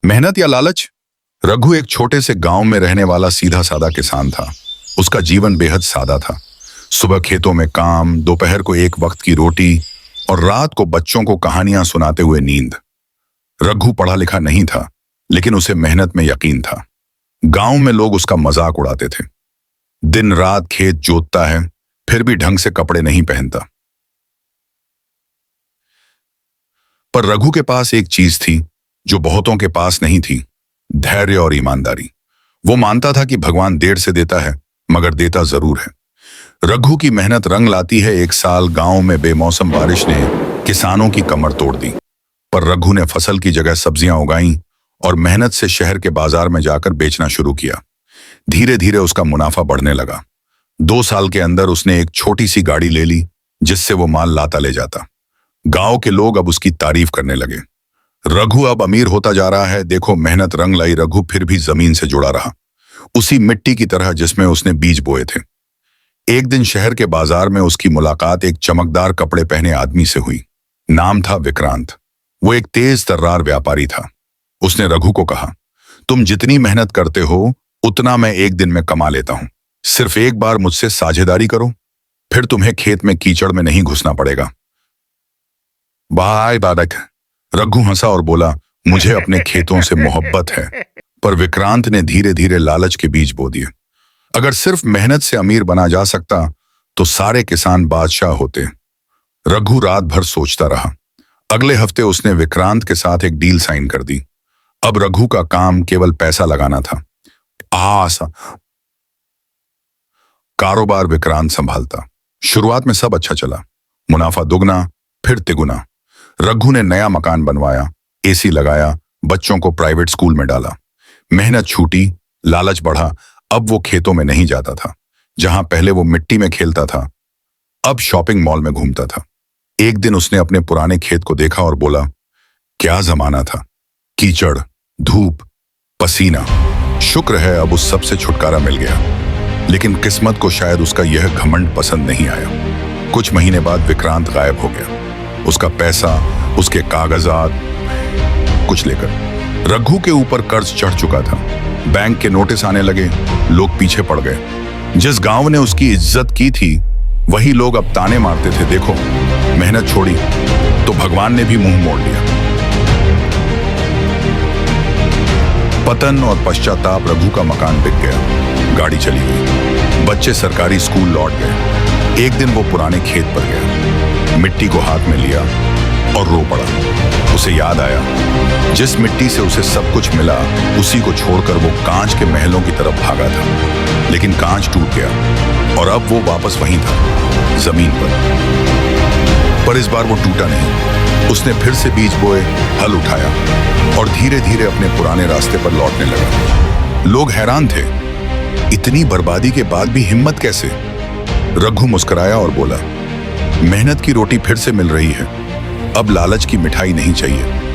मेहनत या लालच? रघु एक छोटे से गांव में रहने वाला सीधा साधा किसान था। उसका जीवन बेहद सादा था। सुबह खेतों में काम, दोपहर को एक वक्त की रोटी और रात को बच्चों को कहानियां सुनाते हुए नींद। रघु पढ़ा लिखा नहीं था, लेकिन उसे मेहनत में यकीन था। गांव में लोग उसका मजाक उड़ाते थे। दिन रात खेत जोतता है, फिर भी ढंग से कपड़े नहीं पहनता। पर रघु के पास एक चीज थी जो बहुतों के पास नहीं थी, धैर्य और ईमानदारी। वो मानता था कि भगवान देर से देता है, मगर देता जरूर है। रघु की मेहनत रंग लाती है। एक साल गांव में बेमौसम बारिश ने किसानों की कमर तोड़ दी, पर रघु ने फसल की जगह सब्जियां उगाई और मेहनत से शहर के बाजार में जाकर बेचना शुरू किया। धीरे धीरे उसका मुनाफा बढ़ने लगा। 2 साल के अंदर उसने एक छोटी सी गाड़ी ले ली, जिससे वो माल लाता ले जाता। गांव के लोग अब उसकी तारीफ करने लगे। रघु अब अमीर होता जा रहा है, देखो मेहनत रंग लाई। रघु फिर भी जमीन से जुड़ा रहा, उसी मिट्टी की तरह जिसमें उसने बीज बोए थे। एक दिन शहर के बाजार में उसकी मुलाकात एक चमकदार कपड़े पहने आदमी से हुई। नाम था विक्रांत। वो एक तेज तर्रार व्यापारी था। उसने रघु को कहा, तुम जितनी मेहनत करते हो उतना मैं एक दिन में कमा लेता हूं। सिर्फ एक बार मुझसे साझेदारी करो, फिर तुम्हें खेत में कीचड़ में नहीं घुसना पड़ेगा। बाय बादक। रघु हंसा और बोला, मुझे अपने खेतों से मोहब्बत है। पर विक्रांत ने धीरे धीरे लालच के बीज बो दिए। अगर सिर्फ मेहनत से अमीर बना जा सकता तो सारे किसान बादशाह होते। रघु रात भर सोचता रहा। अगले हफ्ते उसने विक्रांत के साथ एक डील साइन कर दी। अब रघु का काम केवल पैसा लगाना था। कारोबार विक्रांत संभालता। शुरुआत में सब अच्छा चला, मुनाफा दुगना फिर तिगुना। रघु ने नया मकान बनवाया, एसी लगाया, बच्चों को प्राइवेट स्कूल में डाला। मेहनत छूटी, लालच बढ़ा। अब वो खेतों में नहीं जाता था। जहां पहले वो मिट्टी में खेलता था, अब शॉपिंग मॉल में घूमता था। एक दिन उसने अपने पुराने खेत को देखा और बोला, क्या जमाना था। कीचड़, धूप, पसीना। शुक्र है अब उस सब से छुटकारा मिल गया। लेकिन किस्मत को शायद उसका यह घमंड पसंद नहीं आया। कुछ महीने बाद विक्रांत गायब हो गया। उसका पैसा, उसके कागजात, कुछ लेकर। रघु के ऊपर कर्ज चढ़ चुका था। बैंक के नोटिस आने लगे, लोग पीछे पड़ गए। जिस गांव ने उसकी इज्जत की थी, वही लोग अब ताने मारते थे, देखो मेहनत छोड़ी तो भगवान ने भी मुंह मोड़ लिया। पतन और पश्चाताप। रघु का मकान बिक गया, गाड़ी चली गई, बच्चे सरकारी स्कूल लौट गए। एक दिन वो पुराने खेत पर गया, मिट्टी को हाथ में लिया और रो पड़ा। उसे याद आया, जिस मिट्टी से उसे सब कुछ मिला, उसी को छोड़कर वो कांच के महलों की तरफ भागा था। लेकिन कांच टूट गया और अब वो वापस वहीं था, जमीन पर इस बार वो टूटा नहीं। उसने फिर से बीज बोए, हल उठाया और धीरे धीरे अपने पुराने रास्ते पर लौटने लगा। लोग हैरान थे, इतनी बर्बादी के बाद भी हिम्मत कैसे। रघु मुस्कुराया और बोला, मेहनत की रोटी फिर से मिल रही है। अब लालच की मिठाई नहीं चाहिए।